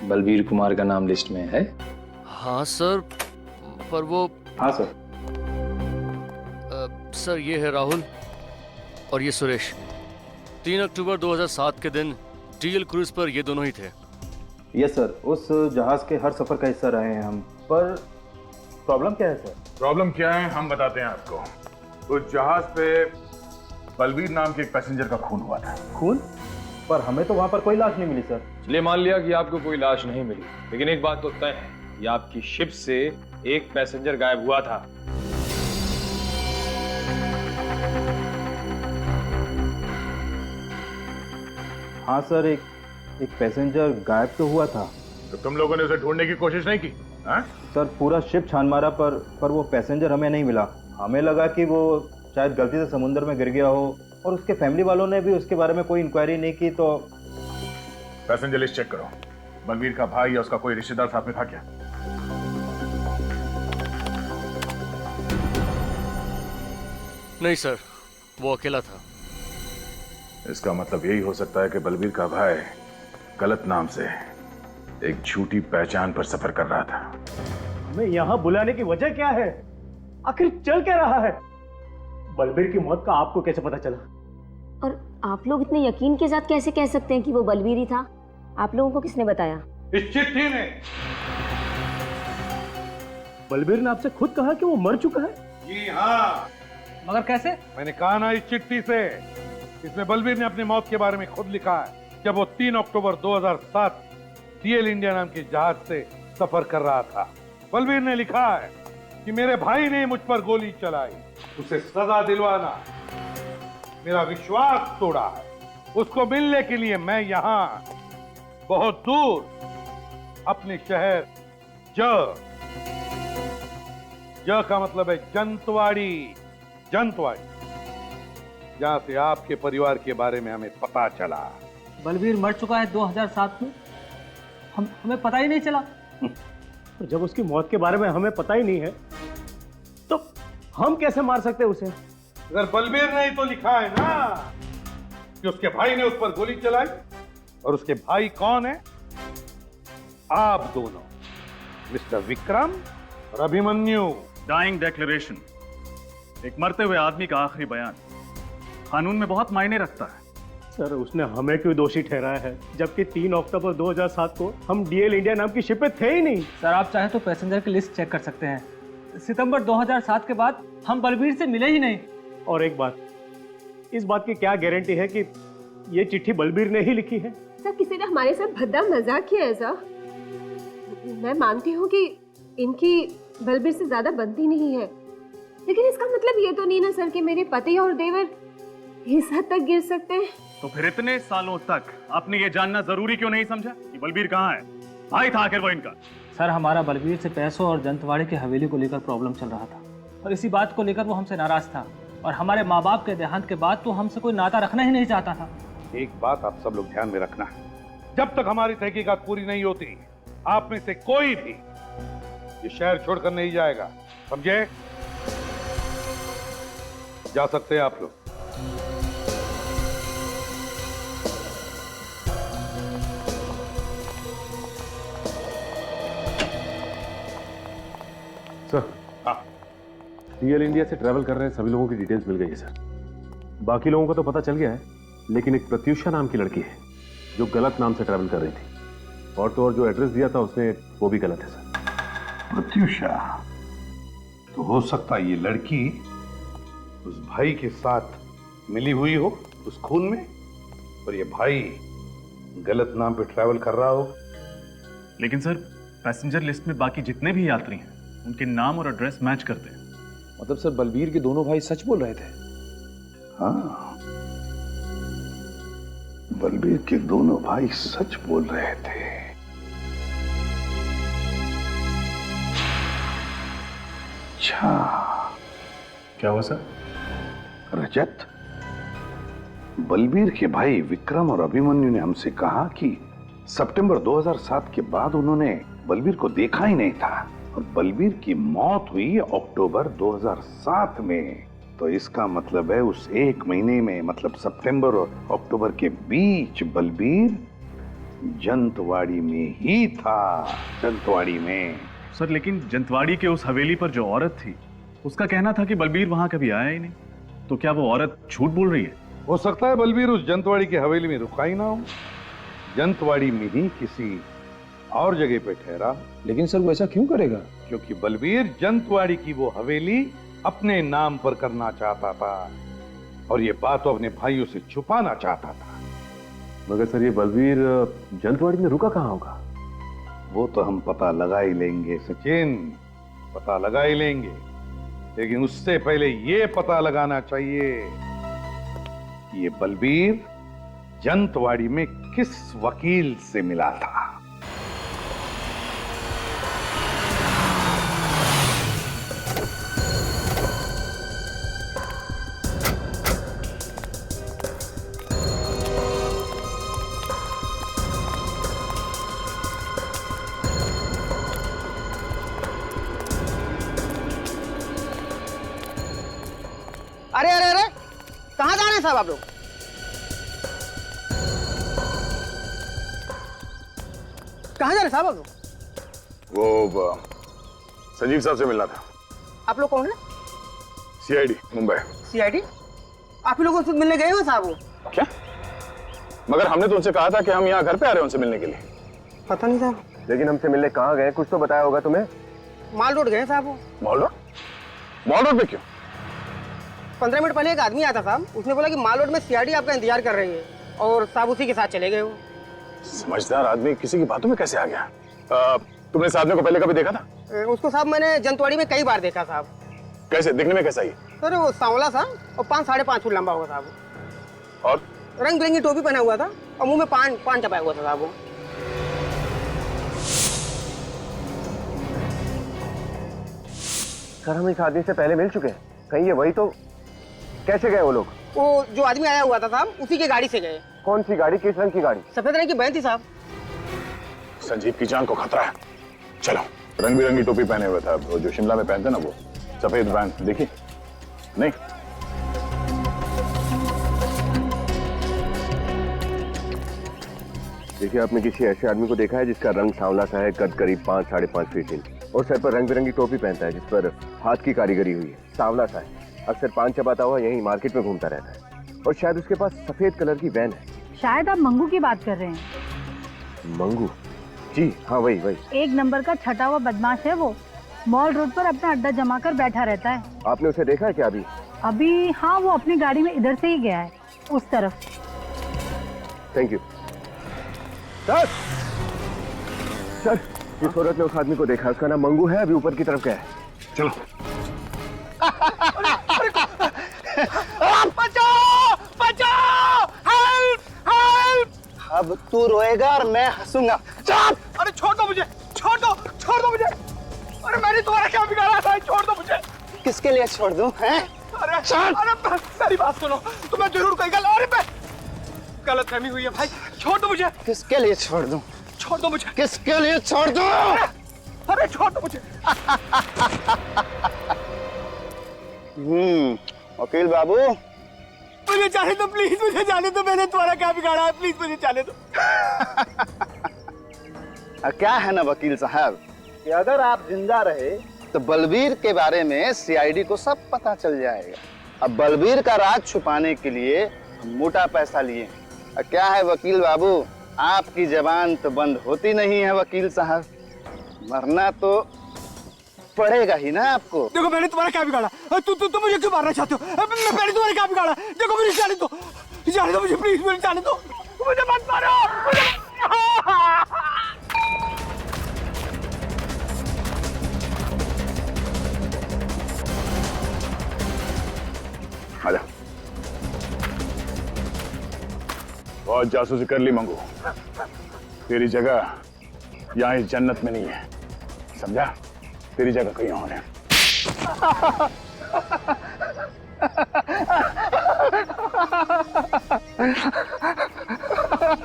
बलबीर कुमार का नाम लिस्ट में है? हाँ सर, पर वो। हाँ सर। सर ये है राहुल और ये सुरेश। 3 अक्टूबर 2007 के दिन डीएल क्रूज पर ये दोनों ही थे। यस सर, उस जहाज के हर सफर का हिस्सा रहे हैं हम। पर प्रॉब्लम क्या है सर? प्रॉब्लम क्या है हम बताते हैं आपको। उस जहाज पे बलबीर नाम के एक पैसेंजर का खून हुआ था। खून? पर हमें तो वहां पर कोई लाश नहीं मिली सर। चलिए मान लिया कि आपको कोई लाश नहीं मिली, लेकिन एक बात तो तय है, ये आपकी शिप से एक पैसेंजर गायब हुआ था। हाँ सर, एक पैसेंजर गायब तो हुआ था। तो तुम लोगों ने उसे ढूंढने की कोशिश नहीं की? हाँ? सर पूरा शिप छान मारा पर वो पैसेंजर हमें नहीं मिला। हमें लगा कि वो शायद गलती से समुद्र में गिर गया हो, और उसके फैमिली वालों ने भी उसके बारे में कोई इंक्वायरी नहीं की। तो पैसेंजर लिस्ट चेक करो। बलबीर का भाई या उसका कोई रिश्तेदार साथ में था क्या? नहीं सर, वो अकेला था। इसका मतलब यही हो सकता है कि बलबीर का भाई गलत नाम से एक झूठी पहचान पर सफर कर रहा था। हमें यहाँ बुलाने की वजह क्या है? आखिर चल क्या रहा है? बलबीर की मौत का आपको कैसे पता चला? और आप लोग इतने यकीन के साथ कैसे कह सकते हैं कि वो बलबीर ही था? आप लोगों को किसने बताया? इस चिट्ठी ने। बलबीर ने आपसे खुद कहा कि वो मर चुका है? जी हाँ। मगर कैसे? मैंने कहा ना, इस चिट्ठी से। इसमें बलबीर ने अपनी मौत के बारे में खुद लिखा है, जब वो 3 अक्टूबर 2007 डीएल इंडिया नाम के जहाज से सफर कर रहा था। बलबीर ने लिखा है कि मेरे भाई ने मुझ पर गोली चलाई, उसे सजा दिलवाना, मेरा विश्वास तोड़ा है। उसको मिलने के लिए मैं यहाँ बहुत दूर अपने शहर ज का मतलब है जंतवाड़ी, जहां से आपके परिवार के बारे में हमें पता चला। बलबीर मर चुका है 2007 में, हमें पता ही नहीं चला। तो जब उसकी मौत के बारे में हमें पता ही नहीं है तो हम कैसे मार सकते हैं उसे? अगर बलबीर ने ही तो लिखा है ना कि उसके भाई ने उस पर गोली चलाई, और उसके भाई कौन है? आप दोनों, मिस्टर विक्रम और अभिमन्यु। डाइंग डिक्लेरेशन, एक मरते हुए आदमी का आखिरी बयान, कानून में बहुत मायने रखता है। सर उसने हमें क्यों दोषी ठहराया है, जबकि 3 अक्टूबर 2007 को हम डीएल इंडिया नाम की शिप पे थे ही नहीं। सर आप चाहे तो पैसेंजर की लिस्ट चेक कर सकते हैं। सितंबर 2007 के बाद हम बलबीर से मिले ही नहीं। और एक बात, इस बात की क्या गारंटी है कि ये चिट्ठी बलबीर ने ही लिखी है? सर किसी ने हमारे साथ भद्दा मजाक किया है सर। मैं मानती हूँ कि इनकी बलबीर से ज्यादा बनती नहीं है, लेकिन इसका मतलब ये तो नहीं ना सर कि मेरे पति और देवर इस हद तक गिर सकते हैं। तो फिर इतने सालों तक आपने ये जानना जरूरी क्यों नहीं समझा कि बलबीर कहाँ है? भाई था आखिर वो इनका। सर हमारा बलबीर से पैसों और जंतवाड़ी की हवेली को लेकर प्रॉब्लम चल रहा था और इसी बात को लेकर वो हमसे नाराज था और हमारे माँ बाप के देहांत के बाद तो हमसे कोई नाता रखना ही नहीं चाहता था। एक बात आप सब लोग ध्यान में रखना, जब तक हमारी तहकीकात पूरी नहीं होती आप में से कोई भी ये शहर छोड़कर नहीं जाएगा, समझे? जा सकते हैं आप लोग। सर, डीएल इंडिया से ट्रैवल कर रहे हैं सभी लोगों की डिटेल्स मिल गई है सर। बाकी लोगों का तो पता चल गया है, लेकिन एक प्रत्युषा नाम की लड़की है जो गलत नाम से ट्रैवल कर रही थी, और तो और जो एड्रेस दिया था उसने वो भी गलत है सर। प्रत्युषा, तो हो सकता है ये लड़की उस भाई के साथ मिली हुई हो उस खून में, और ये भाई गलत नाम पे ट्रैवल कर रहा हो। लेकिन सर पैसेंजर लिस्ट में बाकी जितने भी यात्री हैं उनके नाम और एड्रेस मैच करते हैं। मतलब सर बलबीर के दोनों भाई सच बोल रहे थे? हाँ, बलबीर के दोनों भाई सच बोल रहे थे। अच्छा, क्या हुआ सर? रजत, बलबीर के भाई विक्रम और अभिमन्यु ने हमसे कहा कि सितंबर 2007 के बाद उन्होंने बलबीर को देखा ही नहीं था, और बलबीर की मौत हुई अक्टूबर 2007 में। तो इसका मतलब है उस एक महीने में, मतलब सितंबर और अक्टूबर के बीच बलबीर जंतवाड़ी में ही था, जंतवाड़ी में। सर लेकिन जंतवाड़ी के उस हवेली पर जो औरत थी उसका कहना था कि बलबीर वहां कभी आया ही नहीं, तो क्या वो औरत झूठ बोल रही है? हो सकता है बलबीर उस जंतवाड़ी की हवेली में रुका ही ना हो, जंतवाड़ी में ही किसी और जगह पे ठहरा। लेकिन सर वो ऐसा क्यों करेगा? क्योंकि बलबीर जंतवाड़ी की वो हवेली अपने नाम पर करना चाहता था, और ये बात तो अपने भाइयों से छुपाना चाहता था। मगर सर ये बलबीर जंतवाड़ी में रुका कहाँ होगा? वो तो हम पता लगा ही लेंगे सचिन, पता लगा ही लेंगे, लेकिन उससे पहले ये पता लगाना चाहिए कि ये बलबीर जंतवाड़ी में किस वकील से मिला था। अरे अरे अरे, कहाँ जा रहे हैं साहब आप लोग? कहाँ जा रहे हैं साहब आप लोग? वो संजीव साहब से मिलना था। आप लोग कौन है? सीआईडी मुंबई। सीआईडी? आप ही लोग उनसे मिलने गए हो साहब? वो क्या? मगर हमने तो उनसे कहा था कि हम यहाँ घर पे आ रहे हैं उनसे मिलने के लिए। पता नहीं साहब। लेकिन हमसे मिलने कहाँ गए, कुछ तो बताया होगा तुम्हें। माल रोड गए साहब वो। Mall road? मॉल रोड पे क्यों? 15 मिनट पहले एक आदमी आया था साहब, उसने बोला कि माल रोड में सीआईडी आपका इंतजार कर रही है, और साहब उसी के साथ चले गए वो। समझदार आदमी किसी की बातों में कैसे आ गया? तुमने इस आदमी को पहले कभी देखा था? उसको साहब मैंने जंतवाड़ी में कई बार देखा साहब। कैसे दिखने में कैसा ही? सर वो सांवला सा और 5-5.5 फुट लंबा होगा साहब, और रंग बिरंगी टोपी पहना हुआ था और मुंह में पान चपाया हुआ था साहब वो। सर हम इस आदमी से पहले मिल चुके हैं, कहीं ये वही तो? कैसे गए वो लोग? वो जो आदमी आया हुआ था साहब उसी की गाड़ी से गए। कौन सी गाड़ी, किस रंग की गाड़ी? सफेद रंग की वैन थी साहब। संजीव की जान को खतरा है, चलो। रंग बिरंगी टोपी पहने हुआ था, वो जो शिमला में पहनते ना, वो सफेद वैन देखी नहीं? देखिए, आपने किसी ऐसे आदमी को देखा है जिसका रंग सांवला सा है, कद करीब 5-5.5 फीट इंच, और सर पर रंग बिरंगी टोपी पहनता है जिस पर हाथ की कारीगरी हुई है, सांवला सा है, अक्सर पान चबाता हुआ यहीं मार्केट में घूमता रहता है, और शायद उसके पास सफेद कलर की वैन है। शायद आप मंगू की बात कर रहे हैं। मंगू? जी हाँ, वही वही। 1 नंबर का छटा हुआ बदमाश है वो, मॉल रोड पर अपना अड्डा जमा कर बैठा रहता है। आपने उसे देखा है क्या अभी? अभी हाँ, वो अपनी गाड़ी में इधर से ही गया है, उस तरफ। Thank you sir. सर जिस औरत ने उस आदमी को देखा उसका नाम मंगू है, अभी ऊपर की तरफ गया है। चलो। बचाओ बचाओ, हेल्प हेल्प। अब तू रोएगा और मैं हंसूंगा। चुप! अरे छोड़ दो मुझे, छोड़ दो, छोड़ दो मुझे। अरे मैंने तुम्हारा क्या बिगाड़ा भाई, छोड़ दो मुझे। किसके लिए छोड़ दूं? हैं? अरे मेरी बात सुनो, तुम्हें जरूर कोई गलतफहमी हुई है भाई, छोड़ दो मुझे। किसके लिए छोड़ दूं? छोड़ दो मुझे। किसके लिए छोड़ दूं? अरे छोड़ दो मुझे। वकील बाबू, मुझे जाने दो प्लीज, मुझे जाने दो। मैंने तुम्हारा क्या बिगाड़ा है, प्लीज मुझे जाने दो। क्या है ना वकील साहब कि अगर आप जिंदा रहे तो बलबीर के बारे में सीआईडी को सब पता चल जाएगा। अब बलबीर का राज छुपाने के लिए हम मोटा पैसा लिए। क्या है वकील बाबू, आपकी जबान तो बंद होती नहीं है वकील साहब, मरना तो पड़ेगा ही ना आपको। देखो मैंने तुम्हारा क्या बिगाड़ा, तुम मुझे क्यों मारना चाहते हो? मैंने तुम्हारा क्या बिगाड़ा? देखो मुझे जाने दो मुझे, प्लीज मुझे जाने दो, मुझे मत मारो। आजा। बहुत जासूसी कर ली मंगू, तेरी जगह यहाँ इस जन्नत में नहीं है, समझा? तेरी जगह कहीं और है।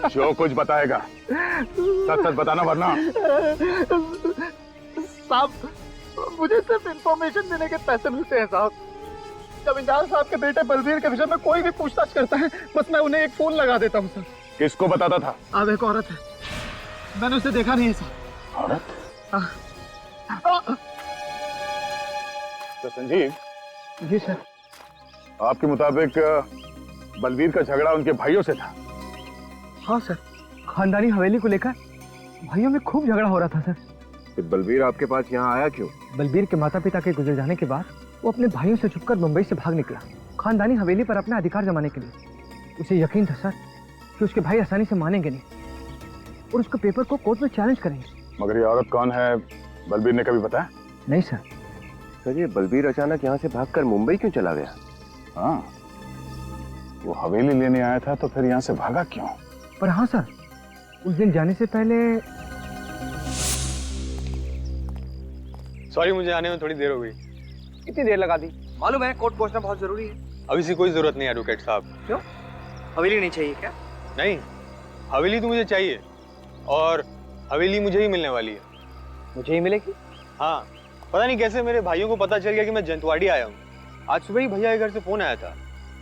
जो कुछ बताएगा सच सच बताना, वरना। साहब मुझे सिर्फ इंफॉर्मेशन देने के पैसे मिलते हैं साहब। जमींदार साहब के बेटे बलबीर के विषय में कोई भी पूछताछ करता है, बस मैं उन्हें एक फोन लगा देता हूँ सर। किसको बताता था? अब एक औरत है, मैंने उसे देखा नहीं है सर। औरत? तो संजीव जी सर, आपके मुताबिक बलबीर का झगड़ा उनके भाइयों से था? हाँ सर, खानदानी हवेली को लेकर भाइयों में खूब झगड़ा हो रहा था सर। तो बलबीर आपके पास यहाँ आया क्यों? बलबीर के माता पिता के गुजर जाने के बाद वो अपने भाइयों से छुपकर मुंबई से भाग निकला, खानदानी हवेली पर अपना अधिकार जमाने के लिए। उसे यकीन था सर कि उसके भाई आसानी से मानेंगे नहीं और उसके पेपर को कोर्ट में चैलेंज करेंगे। मगर ये औरत कौन है, बलबीर ने कभी बताया? नहीं सर। सर ये बलबीर अचानक यहाँ से भागकर मुंबई क्यों चला गया? हाँ, वो हवेली लेने आया था तो फिर यहाँ से भागा क्यों? पर हाँ सर, उस दिन जाने से पहले। सॉरी, मुझे आने में थोड़ी देर हो गई। कितनी देर लगा दी? मालूम है, कोर्ट पहुंचना बहुत जरूरी है। अभी से कोई जरूरत नहीं है एडवोकेट साहब। क्यों? हवेली नहीं चाहिए क्या? नहीं, हवेली तो मुझे चाहिए और हवेली मुझे ही मिलने वाली है। मुझे ही मिलेगी? हाँ, पता नहीं कैसे मेरे भाइयों को पता चल गया कि मैं जंतवाड़ी आया हूँ। आज सुबह ही भैया के घर से फोन आया था,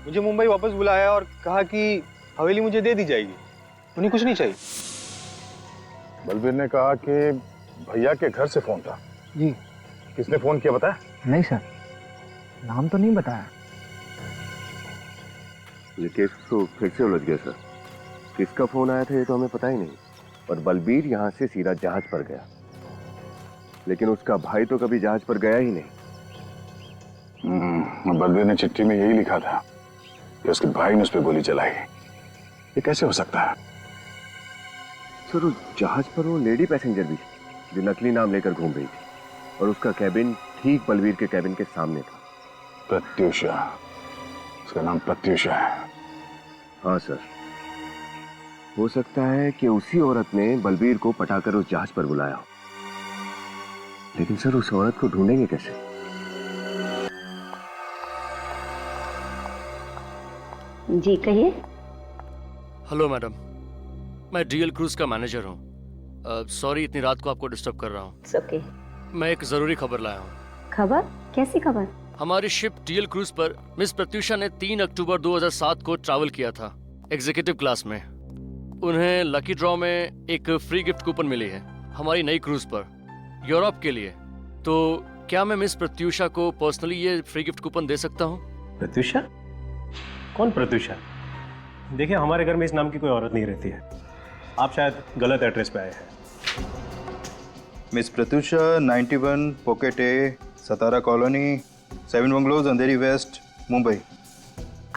मुझे मुंबई वापस बुलाया और कहा कि हवेली मुझे दे दी जाएगी, उन्हें कुछ नहीं चाहिए। बलबीर ने कहा कि भैया के घर से फोन था। जी। किसने फोन किया बताया? नहीं सर, नाम तो नहीं बताया। ये केस तो फिर से उलझ गया सर। किसका फोन आया था ये तो हमें पता ही नहीं, पर बलबीर यहाँ से सीधा जहाज पर गया, लेकिन उसका भाई तो कभी जहाज पर गया ही नहीं। बलबीर ने चिट्ठी में यही लिखा था कि उसके भाई ने उस पर गोली चलाई। ये कैसे हो सकता है? सर उस जहाज पर वो लेडी पैसेंजर भी जो नकली नाम लेकर घूम रही थी और उसका कैबिन ठीक बलबीर के कैबिन के सामने था। प्रत्यूषा, उसका नाम प्रत्यूषा है। हाँ सर, हो सकता है कि उसी औरत ने बलबीर को पटाकर उस जहाज पर बुलाया हो, लेकिन सर उस औरत को ढूंढेंगे कैसे? जी कहिए। हेलो मैडम, मैं डीएल क्रूज का मैनेजर हूँ। सॉरी इतनी रात को आपको डिस्टर्ब कर रहा हूँ। ओके। मैं एक जरूरी खबर लाया हूँ। खबर? कैसी खबर? हमारी शिप डीएल क्रूज पर मिस प्रत्यूषा ने 3 अक्टूबर 2007 को ट्रैवल किया था एग्जीक्यूटिव क्लास में। उन्हें लकी ड्रॉ में एक फ्री गिफ्ट कूपन मिली है हमारी नई क्रूज पर यूरोप के लिए। तो क्या मैं मिस प्रत्यूषा को पर्सनली ये फ्री गिफ्ट कूपन दे सकता हूँ? प्रत्यूषा? कौन प्रत्यूषा? देखिए हमारे घर में इस नाम की कोई औरत नहीं रहती है, आप शायद गलत एड्रेस पे आए हैं। मिस प्रत्यूषा 91 पॉकेट ए, सतारा कॉलोनी, 7 बंगलोज, अंधेरी वेस्ट, मुंबई।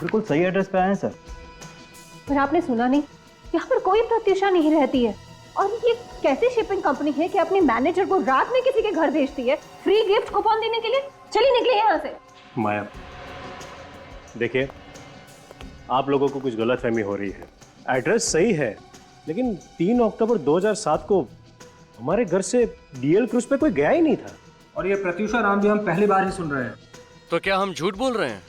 बिल्कुल सही एड्रेस पे आए हैं सर। पर आपने सुना नहीं, यहाँ पर कोई प्रत्यूषा नहीं रहती है। और ये कैसी शिपिंग कंपनी है कि अपने मैनेजर को रात में किसी के घर भेजती है फ्री गिफ्ट कूपन देने के लिए? चलिए निकले यहाँ से। माया, देखिए आप लोगों को कुछ गलतफहमी हो रही है। एड्रेस सही है, लेकिन 3 अक्टूबर 2007 को हमारे घर से डीएल क्रूज पे कोई गया ही नहीं था। और ये प्रत्युषा नाम भी हम पहली बार ही सुन रहे हैं। तो क्या हम झूठ बोल रहे हैं?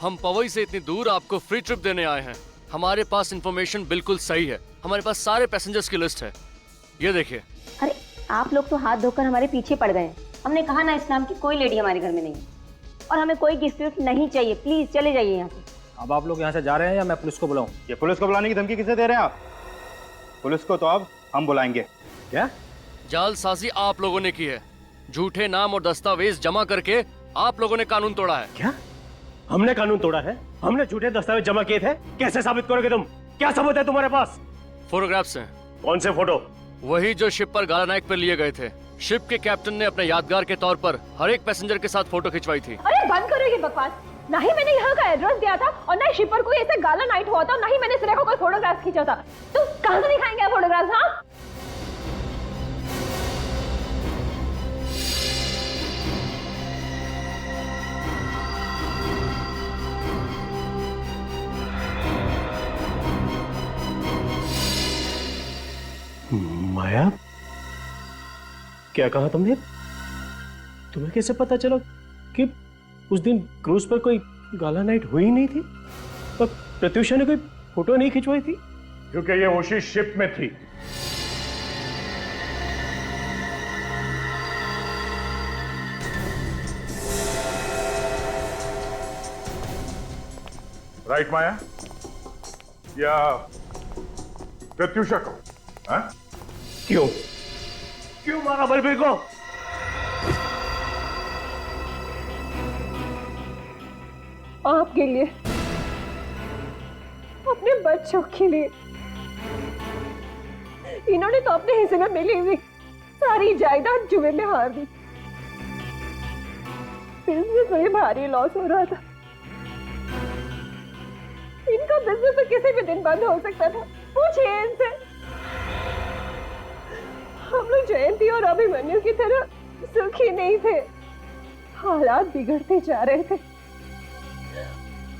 हम पवई से इतनी दूर आपको फ्री ट्रिप देने आए हैं। हमारे पास इंफॉर्मेशन बिल्कुल सही है। हमारे पास सारे पैसेंजर्स की लिस्ट है, ये देखिए। अरे आप लोग तो हाथ धोकर हमारे पीछे पड़ गए हैं। हमने कहा ना इस नाम की कोई लेडी हमारे घर में नहीं है, और हमें कोई गिफ्ट विफ्ट नहीं चाहिए। प्लीज चले जाइए यहाँ से। अब आप लोग यहाँ से जा रहे हैं या मैं पुलिस को बुलाऊं? ये पुलिस को बुलाने की धमकी किसे दे रहे हैं आप? पुलिस को तो अब हम बुलाएंगे। क्या जालसाजी आप लोगों ने की है। झूठे नाम और दस्तावेज जमा करके आप लोगों ने कानून तोड़ा है। क्या हमने कानून तोड़ा है? हमने झूठे दस्तावेज जमा किए थे? कैसे साबित करोगे तुम? क्या सबूत है तुम्हारे पास? फोटोग्राफ्स हैं। कौन से फोटो? वही जो शिप पर गाला नाइक पर लिए गए थे। शिप के कैप्टन ने अपने यादगार के तौर पर हर एक पैसेंजर के साथ फोटो खिंचवाई थी। अरे बंद करो ये बकवास। ना ही मैंने यहाँ का एड्रेस दिया था और ना ही शिप पर कोई ऐसे गाला नाइट हुआ था और ना ही मैंने सिरे को कोई फोटोग्राफ खींचा था। तो कहाँ से दिखाएंगे आप फोटोग्राफ? हाँ माया, क्या कहा तुमने? तुम्हें कैसे पता चला कि उस दिन क्रूज पर कोई गाला नाइट हुई नहीं थी और प्रत्युषा ने कोई फोटो नहीं खिंचवाई थी? क्योंकि ये उसी शिप में थी। राइट माया? या प्रत्युषा को? हाँ? क्यों मारा बलबीर को? आपके लिए, अपने बच्चों के लिए। इन्होंने तो अपने हिस्से में मिली हुई सारी जायदाद जुए में हार दी। बिजनेस में भारी लॉस हो रहा था। इनका बिजनेस तो किसी भी दिन बंद हो सकता था। पूछिए इनसे। हम लोग जयंती और अभिमन्यु की तरह सुखी नहीं थे। हालात बिगड़ते जा रहे थे।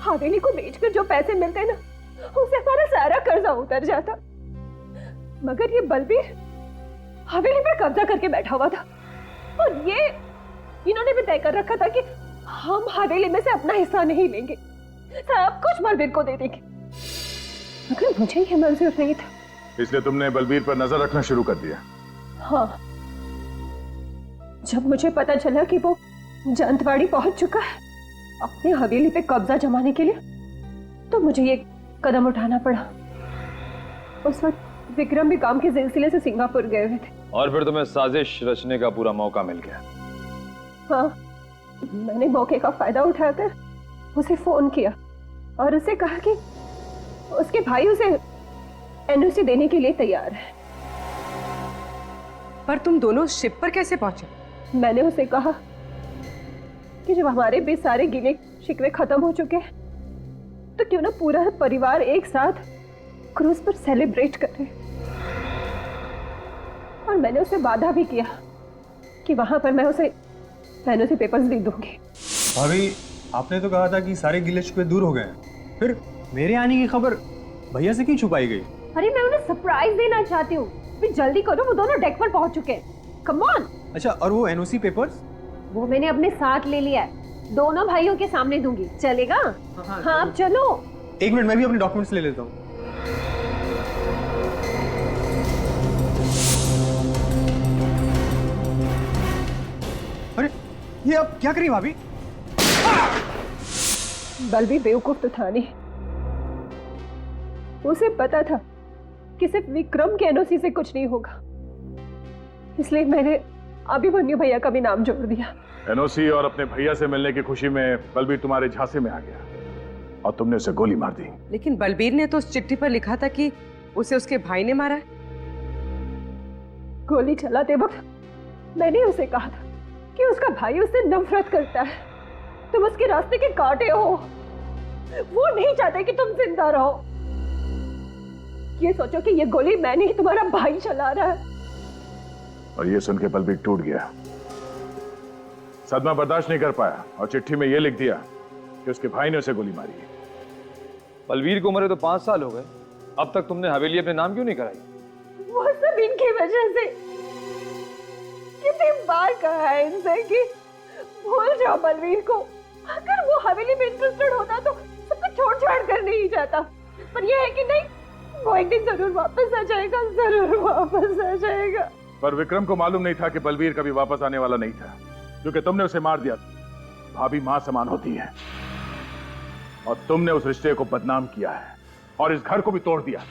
हवेली को बेचकर जो पैसे मिलते ना, उससे हमारा सारा कर्जा उतर जाता। मगर ये बलबीर हवेली पर कब्जा करके बैठा हुआ था और ये इन्होंने भी तय कर रखा था कि हम हवेली में से अपना हिस्सा नहीं लेंगे, सब कुछ बलबीर को दे देंगे। मगर मुझे ये मंजूर नहीं था। इसलिए तुमने बलबीर पर नजर रखना शुरू कर दिया? हाँ, जब मुझे पता चला कि वो जंतवाड़ी पहुंच चुका है अपनी हवेली पे कब्जा जमाने के लिए, तो मुझे ये कदम उठाना पड़ा। उस वक्त विक्रम भी काम के सिलसिले से सिंगापुर गए हुए थे। और फिर तुम्हें साजिश रचने का पूरा मौका मिल गया। हाँ, मैंने मौके का फायदा उठाकर उसे फोन किया और उसे कहा कि उसके भाई उसे एनओसी देने के लिए तैयार है। पर तुम दोनों शिप पर कैसे पहुंचे? मैंने उसे कहा कि जब हमारे भी सारे गिले शिकवे खत्म हो चुके हैं, तो क्यों ना पूरा परिवार एक साथ क्रूज पर सेलिब्रेट करे। और मैंने उसे वादा भी किया कि वहां पर मैं उसे एनओसी पेपर्स दे दूंगी। भाभी, आपने तो कहा था कि सारे गिले शिकवे दूर हो गए हैं, फिर मेरे आने की खबर भैया से क्यों छुपाई गई? अरे मैं उन्हें सरप्राइज देना चाहती हूँ। जल्दी करो, वो दोनों डेक पर पहुंच चुके हैं। Come on. अच्छा, और वो एनओसी पेपर्स? वो मैंने अपने साथ ले लिया है, दोनों भाइयों के सामने दूंगी। चलेगा? हाँ, अब चलो। एक मिनट, मैं भी अपने डॉक्यूमेंट्स ले लेता हूँ। अरे ये अब क्या करी भाभी? बलबीर बेवकूफ तो था नहीं। उसे पता था कि सिर्फ विक्रम के एनओसी से कुछ नहीं होगा, इसलिए मैंने अभिमन्यु भैया का भी नाम जोड़ दिया। एनओसी और अपने भैया से मिलने की खुशी में बलबीर तुम्हारे झांसे में आ गया और तुमने उसे गोली मार दी। लेकिन बलबीर ने तो उस चिट्ठी पर लिखा था कि उसे उसके भाई ने मारा है। गोली चलाते वक्त मैंने उसे कहा था कि उसका भाई उससे नफरत करता है। तुम उसके रास्ते के कांटे हो, वो नहीं चाहते कि तुम जिंदा रहो। ये सोचो कि ये गोली मैंने ही तुम्हारा भाई चला रहा है। और ये सुन के बलबीर टूट गया, सदमा बर्दाश्त नहीं कर पाया और चिट्ठी में ये लिख दिया कि उसके भाई ने उसे गोली मारी है। बलबीर को मरे तो 5 साल हो गए, अब तक तुमने हवेली अपने नाम क्यों नहीं कराई? वो सब इनकी वजह से। कितनी बार कहा है इनसे कि भूल जाओ बलवीर को। अगर वो हवेली में इंटरेस्टेड होता तो सब कुछ छोड़ छाड़ कर नहीं जाता, पर यह है कि नहीं, वो एक दिन जरूर वापस आ जाएगा, जरूर वापस आ जाएगा। पर विक्रम को मालूम नहीं था कि बलवीर कभी वापस आने वाला नहीं था, क्योंकि तुमने उसे मार दिया। भाभी मां समान होती है, और तुमने उस रिश्ते को बदनाम किया है और इस घर को भी तोड़ दिया।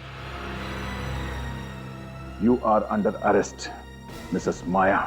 You are under arrest Mrs Maya.